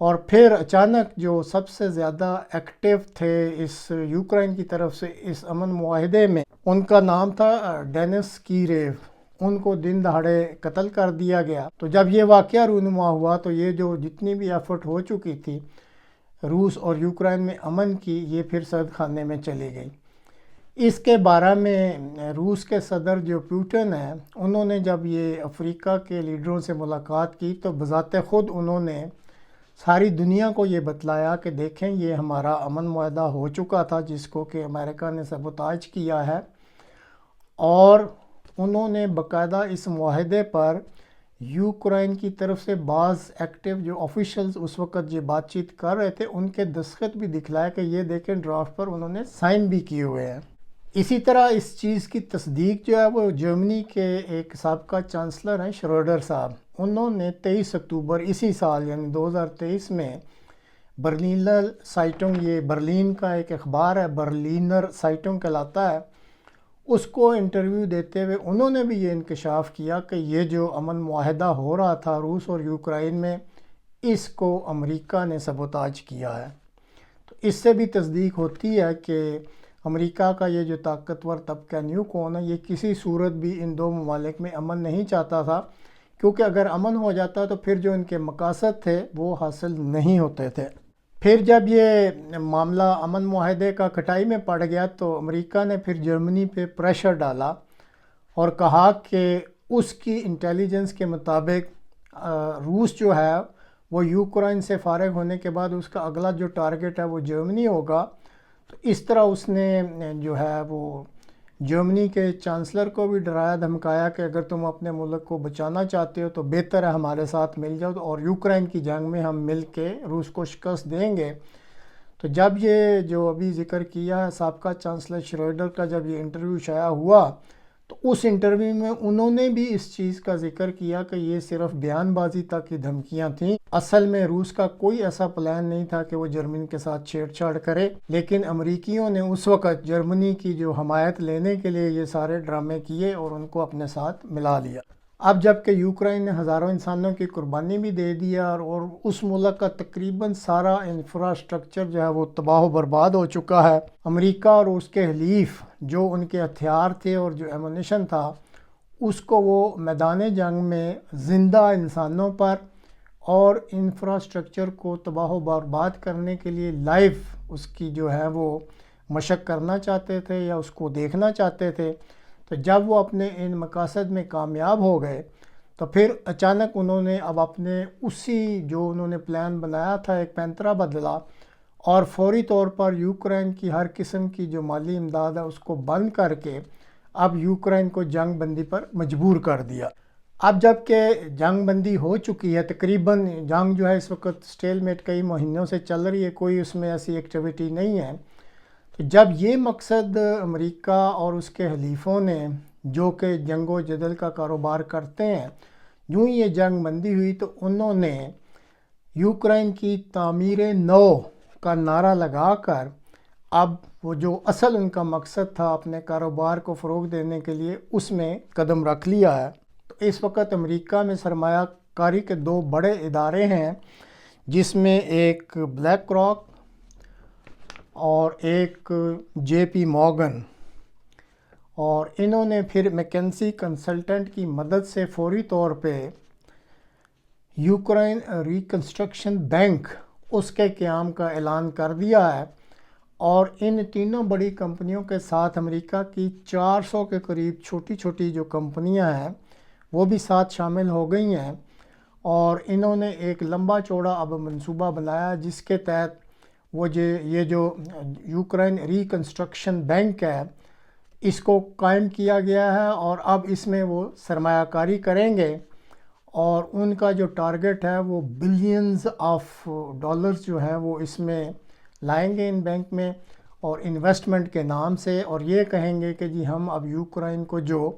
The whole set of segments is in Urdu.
اور پھر اچانک جو سب سے زیادہ ایکٹیو تھے اس یوکرائن کی طرف سے اس امن معاہدے میں، ان کا نام تھا ڈینس کیریو، ان کو دن دہاڑے قتل کر دیا گیا۔ تو جب یہ واقعہ رونما ہوا تو یہ جو جتنی بھی ایفرٹ ہو چکی تھی روس اور یوکرائن میں امن کی، یہ پھر سرد خانے میں چلی گئی۔ اس کے بارے میں روس کے صدر جو پیوٹن ہیں، انہوں نے جب یہ افریقہ کے لیڈروں سے ملاقات کی تو بذات خود انہوں نے ساری دنیا کو یہ بتلایا کہ دیکھیں یہ ہمارا امن معاہدہ ہو چکا تھا جس کو کہ امریکہ نے سبوتاژ کیا ہے، اور انہوں نے باقاعدہ اس معاہدے پر یوکرائن کی طرف سے بعض ایکٹیو جو آفیشلز اس وقت یہ بات چیت کر رہے تھے ان کے دستخط بھی دکھلائے کہ یہ دیکھیں ڈرافٹ پر انہوں نے سائن بھی کیے ہوئے ہیں۔ اسی طرح اس چیز کی تصدیق جو ہے وہ جرمنی کے ایک سابقہ چانسلر ہیں شروڈر صاحب، انہوں نے 23 اکتوبر اسی سال یعنی 2023 میں برلینر سائٹنگ، یہ برلین کا ایک اخبار ہے، برلینر سائٹنگ کہلاتا ہے، اس کو انٹرویو دیتے ہوئے انہوں نے بھی یہ انکشاف کیا کہ یہ جو امن معاہدہ ہو رہا تھا روس اور یوکرائن میں، اس کو امریکہ نے سبوتاژ کیا ہے۔ تو اس سے بھی تصدیق ہوتی ہے کہ امریکہ کا یہ جو طاقتور طبقہ نیو کون ہے، یہ کسی صورت بھی ان دو ممالک میں امن نہیں چاہتا تھا، کیونکہ اگر امن ہو جاتا تو پھر جو ان کے مقاصد تھے وہ حاصل نہیں ہوتے تھے۔ پھر جب یہ معاملہ امن معاہدے کا کھٹائی میں پڑ گیا تو امریکہ نے پھر جرمنی پہ پریشر ڈالا اور کہا کہ اس کی انٹیلیجنس کے مطابق روس جو ہے وہ یوکرائن سے فارغ ہونے کے بعد اس کا اگلا جو ٹارگٹ ہے وہ جرمنی ہوگا۔ تو اس طرح اس نے جو ہے وہ جرمنی کے چانسلر کو بھی ڈرایا دھمکایا کہ اگر تم اپنے ملک کو بچانا چاہتے ہو تو بہتر ہے ہمارے ساتھ مل جاؤ اور یوکرائن کی جنگ میں ہم مل کے روس کو شکست دیں گے۔ تو جب یہ جو ابھی ذکر کیا ہے سابقہ چانسلر شروڈر کا جب یہ انٹرویو شائع ہوا تو اس انٹرویو میں انہوں نے بھی اس چیز کا ذکر کیا کہ یہ صرف بیان بازی تک کی دھمکیاں تھیں، اصل میں روس کا کوئی ایسا پلان نہیں تھا کہ وہ جرمنی کے ساتھ چھیڑ چھاڑ کرے، لیکن امریکیوں نے اس وقت جرمنی کی جو حمایت لینے کے لیے یہ سارے ڈرامے کیے اور ان کو اپنے ساتھ ملا لیا۔ اب جب کہ یوکرائن نے ہزاروں انسانوں کی قربانی بھی دے دیا اور اس ملک کا تقریباً سارا انفراسٹرکچر جو ہے وہ تباہ و برباد ہو چکا ہے، امریکہ اور اس کے حلیف جو ان کے ہتھیار تھے اور جو ایمونیشن تھا اس کو وہ میدان جنگ میں زندہ انسانوں پر اور انفراسٹرکچر کو تباہ و برباد کرنے کے لیے لائیو اس کی جو ہے وہ مشق کرنا چاہتے تھے یا اس کو دیکھنا چاہتے تھے۔ تو جب وہ اپنے ان مقاصد میں کامیاب ہو گئے تو پھر اچانک انہوں نے اب اپنے اسی جو انہوں نے پلان بنایا تھا ایک پینترا بدلا اور فوری طور پر یوکرائن کی ہر قسم کی جو مالی امداد ہے اس کو بند کر کے اب یوکرائن کو جنگ بندی پر مجبور کر دیا۔ اب جب کہ جنگ بندی ہو چکی ہے، تقریباً جنگ جو ہے اس وقت سٹیل میٹ کئی مہینوں سے چل رہی ہے، کوئی اس میں ایسی ایکٹیویٹی نہیں ہے، تو جب یہ مقصد امریکہ اور اس کے حلیفوں نے جو کہ جنگ و جدل کا کاروبار کرتے ہیں، یوں ہی یہ جنگ بندی ہوئی تو انہوں نے یوکرائن کی تعمیر نو کا نعرہ لگا کر اب وہ جو اصل ان کا مقصد تھا اپنے کاروبار کو فروغ دینے کے لیے اس میں قدم رکھ لیا ہے۔ تو اس وقت امریکہ میں سرمایہ کاری کے دو بڑے ادارے ہیں جس میں ایک بلیک راک اور ایک جے پی مورگن، اور انہوں نے پھر میکنسی کنسلٹنٹ کی مدد سے فوری طور پہ یوکرائن ریکنسٹرکشن بینک اس کے قیام کا اعلان کر دیا ہے، اور ان تینوں بڑی کمپنیوں کے ساتھ امریکہ کی 400 کے قریب چھوٹی چھوٹی جو کمپنیاں ہیں وہ بھی ساتھ شامل ہو گئی ہیں، اور انہوں نے ایک لمبا چوڑا اب منصوبہ بنایا جس کے تحت وہ یہ جو یوکرائن ریکنسٹرکشن بینک ہے اس کو قائم کیا گیا ہے، اور اب اس میں وہ سرمایہ کاری کریں گے، اور ان کا جو ٹارگٹ ہے وہ بلینز آف ڈالرز جو ہیں وہ اس میں لائیں گے ان بینک میں اور انویسٹمنٹ کے نام سے، اور یہ کہیں گے کہ جی ہم اب یوکرائن کو جو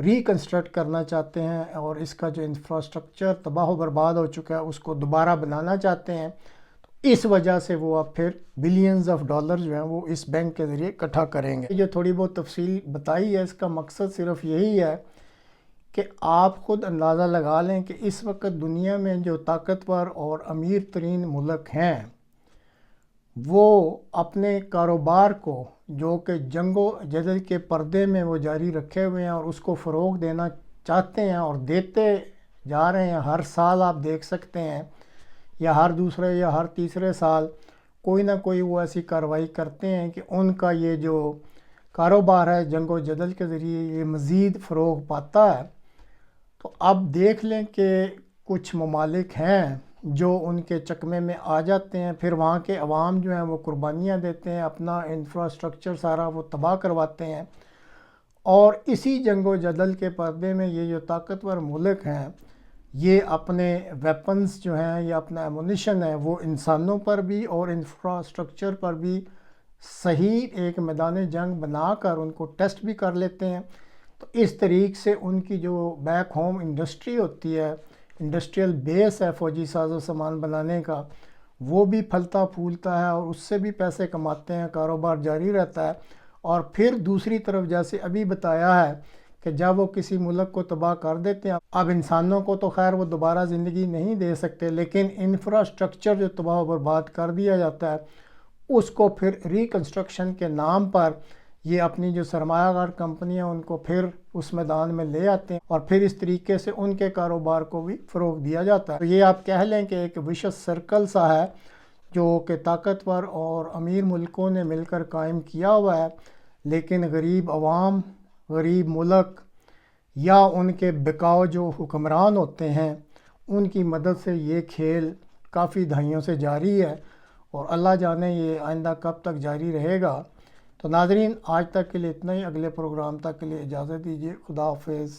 ریکنسٹرکٹ کرنا چاہتے ہیں اور اس کا جو انفراسٹرکچر تباہ و برباد ہو چکا ہے اس کو دوبارہ بنانا چاہتے ہیں، تو اس وجہ سے وہ اب پھر بلینز آف ڈالر جو ہیں وہ اس بینک کے ذریعے اکٹھا کریں گے۔ جو تھوڑی بہت تفصیل بتائی ہے اس کا مقصد صرف یہی ہے کہ آپ خود اندازہ لگا لیں کہ اس وقت دنیا میں جو طاقتور اور امیر ترین ملک ہیں وہ اپنے کاروبار کو جو کہ جنگ و جدل کے پردے میں وہ جاری رکھے ہوئے ہیں اور اس کو فروغ دینا چاہتے ہیں اور دیتے جا رہے ہیں. ہر سال آپ دیکھ سکتے ہیں یا ہر دوسرے یا ہر تیسرے سال کوئی نہ کوئی وہ ایسی کارروائی کرتے ہیں کہ ان کا یہ جو کاروبار ہے جنگ و جدل کے ذریعے یہ مزید فروغ پاتا ہے. تو اب دیکھ لیں کہ کچھ ممالک ہیں جو ان کے چکمے میں آ جاتے ہیں، پھر وہاں کے عوام جو ہیں وہ قربانیاں دیتے ہیں، اپنا انفراسٹرکچر سارا وہ تباہ کرواتے ہیں، اور اسی جنگ و جدل کے پردے میں یہ جو طاقتور ملک ہیں یہ اپنے ویپنز جو ہیں یا اپنا ایمونیشن ہے وہ انسانوں پر بھی اور انفراسٹرکچر پر بھی صحیح ایک میدان جنگ بنا کر ان کو ٹیسٹ بھی کر لیتے ہیں. تو اس طریقے سے ان کی جو بیک ہوم انڈسٹری ہوتی ہے، انڈسٹریل بیس ہے فوجی ساز و سامان بنانے کا، وہ بھی پھلتا پھولتا ہے اور اس سے بھی پیسے کماتے ہیں، کاروبار جاری رہتا ہے. اور پھر دوسری طرف جیسے ابھی بتایا ہے کہ جب وہ کسی ملک کو تباہ کر دیتے ہیں، اب انسانوں کو تو خیر وہ دوبارہ زندگی نہیں دے سکتے، لیکن انفراسٹرکچر جو تباہ و برباد کر دیا جاتا ہے اس کو پھر ریکنسٹرکشن کے نام پر یہ اپنی جو سرمایہ کار کمپنیاں ان کو پھر اس میدان میں لے آتے ہیں اور پھر اس طریقے سے ان کے کاروبار کو بھی فروغ دیا جاتا ہے. تو یہ آپ کہہ لیں کہ ایک وشس سرکل سا ہے جو کہ طاقتور اور امیر ملکوں نے مل کر قائم کیا ہوا ہے، لیکن غریب عوام، غریب ملک یا ان کے بکاؤ جو حکمران ہوتے ہیں ان کی مدد سے یہ کھیل کافی دہائیوں سے جاری ہے، اور اللہ جانے یہ آئندہ کب تک جاری رہے گا. تو ناظرین، آج تک کے لیے اتنا ہی. اگلے پروگرام تک کے لیے اجازت دیجیے. خدا حافظ.